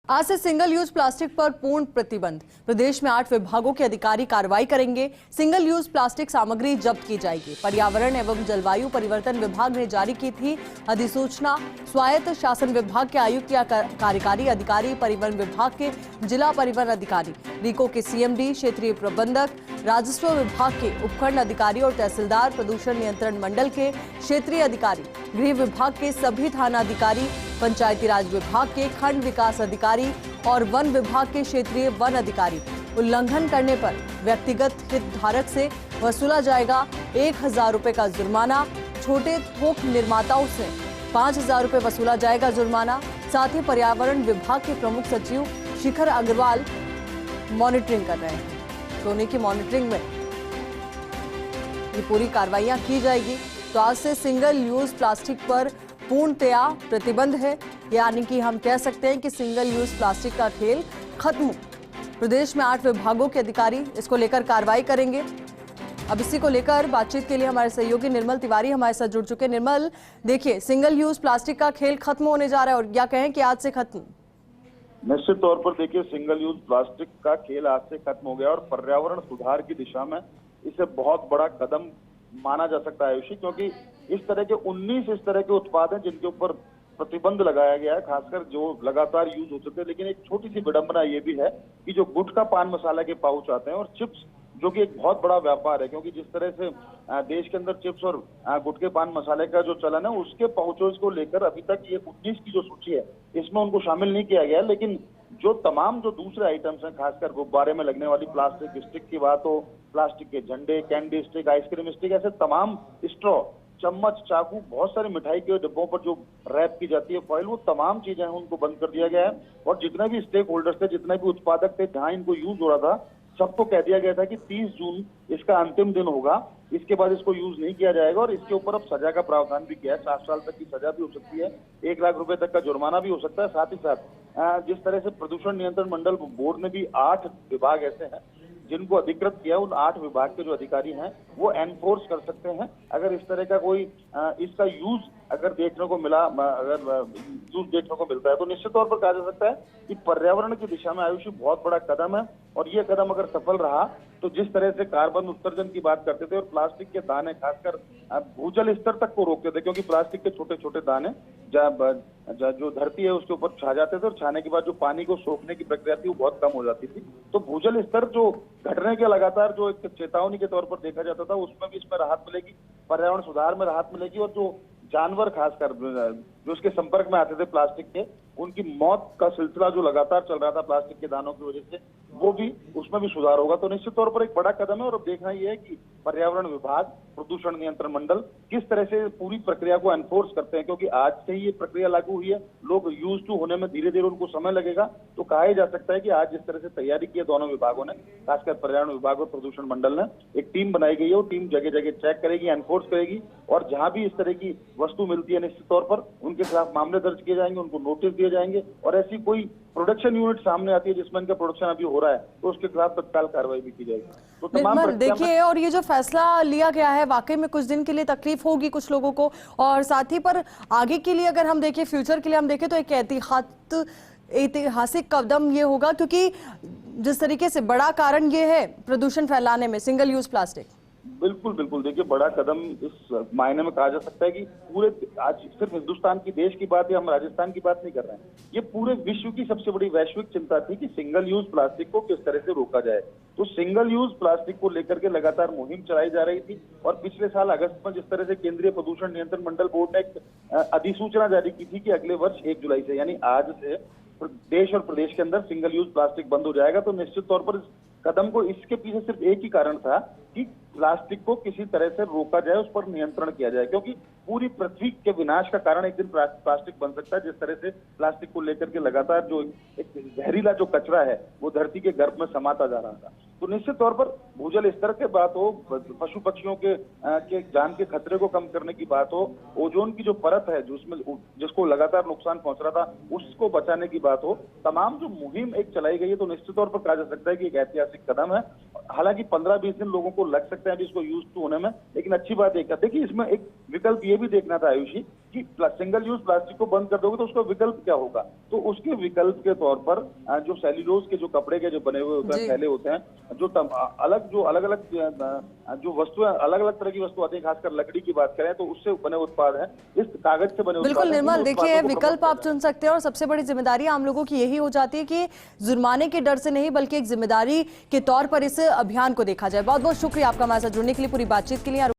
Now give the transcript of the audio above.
आज से single use plastic पर पूर्ण प्रतिबंध। प्रदेश में 8 विभागों के अधिकारी कार्रवाई करेंगे। सिंगल यूज प्लास्टिक सामग्री जब्त की जाएगी। पर्यावरण एवं जलवायु परिवर्तन विभाग ने जारी की थी अधिसूचना। स्वायत्त शासन विभाग के आयुक्त या कार्यकारी अधिकारी, परिवहन विभाग के जिला परिवहन अधिकारी, रीको के सीएमडी, क्षेत्रीय प्रबंधक, राजस्व विभाग के उपखंड अधिकारी और तहसीलदार, प्रदूषण नियंत्रण मंडल के क्षेत्रीय अधिकारी, गृह विभाग के सभी थाना अधिकारी, पंचायती राज विभाग के खंड विकास अधिकारी और वन विभाग के क्षेत्रीय वन अधिकारी उल्लंघन करने पर व्यक्तिगत हितधारक से वसूला जाएगा 1000 रुपए का जुर्माना। छोटे थोक निर्माताओं से 5000 रुपए वसूला जाएगा जुर्माना। साथ ही पर्यावरण विभाग के प्रमुख सचिव शिखर अग्रवाल मॉनिटरिंग कर रहे हैं, तो उन्हीं की मॉनिटरिंग में ये पूरी कार्रवाइयां की जाएगी। तो आज से सिंगल यूज प्लास्टिक पर पूर्णतया प्रतिबंध है, यानी कि हम कह सकते हैं कि सिंगल यूज प्लास्टिक का खेल खत्म। प्रदेश में 8 विभागों के अधिकारी इसको लेकर कार्रवाई करेंगे। अब इसी को लेकर बातचीत के लिए हमारे सहयोगी निर्मल तिवारी हमारे साथ जुड़ चुके हैं। निर्मल, देखिए, सिंगल यूज प्लास्टिक का खेल खत्म होने जा रहा है, और क्या कहें कि आज से खत्म? निश्चित तौर पर देखिए, सिंगल यूज प्लास्टिक का खेल आज से खत्म हो गया और पर्यावरण सुधार की दिशा में इसे बहुत बड़ा कदम माना जा सकता है आयुषी, क्योंकि इस तरह के 19 इस तरह के उत्पाद हैं जिनके ऊपर प्रतिबंध लगाया गया है, खासकर जो लगातार यूज हो चुके हैं। लेकिन एक छोटी सी विडंबना ये भी है कि जो गुटखा पान मसाला के पाउच आते हैं और चिप्स, जो कि एक बहुत बड़ा व्यापार है, क्योंकि जिस तरह से देश के अंदर चिप्स और गुटखे पान मसाले का जो चलन है, उसके पाउचों को लेकर अभी तक ये 19 की जो सूची है इसमें उनको शामिल नहीं किया गया। लेकिन जो तमाम जो दूसरे आइटम्स हैं, खासकर गुब्बारे में लगने वाली प्लास्टिक स्टिक की बात हो, प्लास्टिक के झंडे, कैंडी स्टिक, आइसक्रीम स्टिक, ऐसे तमाम स्ट्रॉ, चम्मच, चाकू, बहुत सारे मिठाई के डिब्बों पर जो रैप की जाती है फॉइल, वो तमाम चीजें हैं उनको बंद कर दिया गया है। और जितने भी स्टेक होल्डर्स थे, जितने भी उत्पादक थे, जहां इनको यूज हो रहा था, सबको कह दिया गया था कि 30 जून इसका अंतिम दिन होगा, इसके बाद इसको यूज नहीं किया जाएगा। और इसके ऊपर अब सजा का प्रावधान भी किया है, 7 साल तक की सजा भी हो सकती है, 1 लाख रुपए तक का जुर्माना भी हो सकता है। साथ ही साथ जिस तरह से प्रदूषण नियंत्रण मंडल बोर्ड ने भी 8 विभाग ऐसे हैं जिनको अधिकृत किया, उन 8 विभाग के जो अधिकारी हैं वो एनफोर्स कर सकते हैं अगर इस तरह का कोई इसका यूज अगर देखने को मिला, अगर यूज देखने को मिलता है, तो निश्चित तौर पर कहा जा सकता है कि पर्यावरण की दिशा में आयुषी बहुत बड़ा कदम है। और ये कदम अगर सफल रहा तो जिस तरह से कार्बन उत्सर्जन की बात करते थे और प्लास्टिक के दाने खासकर भूजल स्तर तक को रोकते थे, क्योंकि प्लास्टिक के छोटे छोटे दाने जो धरती है उसके ऊपर छा जाते थे और छाने के बाद जो पानी को सोखने की प्रक्रिया थी वो बहुत कम हो जाती थी। तो भूजल स्तर जो घटने के लगातार जो एक चेतावनी के तौर पर देखा जाता था, उसमें भी इसमें राहत मिलेगी, पर्यावरण सुधार में राहत मिलेगी। और जो जानवर खासकर जो उसके संपर्क में आते थे प्लास्टिक के, उनकी मौत का सिलसिला जो लगातार चल रहा था प्लास्टिक के दानों की वजह से, वो भी, उसमें भी सुधार होगा। तो निश्चित तौर पर एक बड़ा कदम है। और अब देखना ये है कि पर्यावरण विभाग, प्रदूषण नियंत्रण मंडल किस तरह से पूरी प्रक्रिया को एनफोर्स करते हैं, क्योंकि आज से ही ये प्रक्रिया लागू हुई है, लोग यूज टू होने में धीरे धीरे उनको समय लगेगा। तो कहा ही जा सकता है कि आज जिस तरह से तैयारी की है दोनों विभागों ने, खासकर पर्यावरण विभाग और प्रदूषण मंडल ने, एक टीम बनाई गई है, वो टीम जगह जगह चेक करेगी, एनफोर्स करेगी, और जहां भी इस तरह की वस्तु मिलती है निश्चित तौर पर उनके खिलाफ मामले दर्ज किए जाएंगे, उनको नोटिस दिए जाएंगे। और ऐसी कोई प्रोडक्शन यूनिट सामने आती है जिसमें इनका प्रोडक्शन अभी हो रहा है, तो उसके खिलाफ तत्काल कार्रवाई भी की जाएगी। तो तमाम देखिए, और ये जो फैसला लिया गया है, वाकई में कुछ दिन के लिए तकलीफ होगी कुछ लोगों को, और साथ ही पर आगे के लिए अगर हम देखें, फ्यूचर के लिए हम देखें, तो एक ऐतिहासिक कदम ये होगा, क्योंकि जिस तरीके से बड़ा कारण ये है प्रदूषण फैलाने में सिंगल यूज प्लास्टिक। बिल्कुल बिल्कुल, देखिए, बड़ा कदम इस मायने में कहा जा सकता है कि पूरे, आज सिर्फ हिंदुस्तान की देश की बात या हम राजस्थान की बात नहीं कर रहे हैं, ये पूरे विश्व की सबसे बड़ी वैश्विक चिंता थी कि सिंगल यूज प्लास्टिक को किस तरह से रोका जाए। तो सिंगल यूज प्लास्टिक को लेकर के लगातार मुहिम चलाई जा रही थी। और पिछले साल अगस्त में जिस तरह से केंद्रीय प्रदूषण नियंत्रण मंडल बोर्ड ने एक अधिसूचना जारी की थी कि अगले वर्ष 1 जुलाई से, यानी आज से, देश और प्रदेश के अंदर सिंगल यूज प्लास्टिक बंद हो जाएगा। तो निश्चित तौर पर इस कदम को, इसके पीछे सिर्फ एक ही कारण था कि प्लास्टिक को किसी तरह से रोका जाए, उस पर नियंत्रण किया जाए, क्योंकि पूरी पृथ्वी के विनाश का कारण एक दिन प्लास्टिक बन सकता है। जिस तरह से प्लास्टिक को लेकर के लगातार जो एक जहरीला जो कचरा है वो धरती के गर्भ में समाता जा रहा था। तो निश्चित तौर पर भूजल स्तर की बात हो, पशु पक्षियों के जान के खतरे को कम करने की बात हो, ओजोन की जो परत है जिसको लगातार नुकसान पहुंच रहा था उसको बचाने की बात हो, तमाम जो मुहिम एक चलाई गई है तो निश्चित तौर पर कहा जा सकता है कि एक ऐतिहासिक कदम है। हालांकि 15-20 दिन लोगों को लग सकते हैं अभी इसको यूज टू होने में, लेकिन अच्छी बात एक कहते कि इसमें एक विकल्प ये भी देखना था आयुषी कि सिंगल यूज प्लास्टिक को बंद कर दोगे तो उसका विकल्प क्या होगा। तो उसके विकल्प के तौर पर जो सेल्यूलोज के जो कपड़े के जो बने हुए होते हैं, थैले होते हैं, जो अलग अलग जो वस्तुएं, अलग अलग तरह की वस्तु आती है, खासकर लकड़ी की बात करें तो उससे बने उत्पाद हैं, इस कागज से बने बिल्कुल उत्पाद हैं, निर्मल, इन देखिए उत्पादों को विकल्प प्रमोट आप चुन सकते हैं और सबसे बड़ी जिम्मेदारी आम लोगों की यही हो जाती है कि जुर्माने के डर से नहीं बल्कि एक जिम्मेदारी के तौर पर इस अभियान को देखा जाए। बहुत बहुत शुक्रिया आपका हमारे साथ जुड़ने के लिए, पूरी बातचीत के लिए।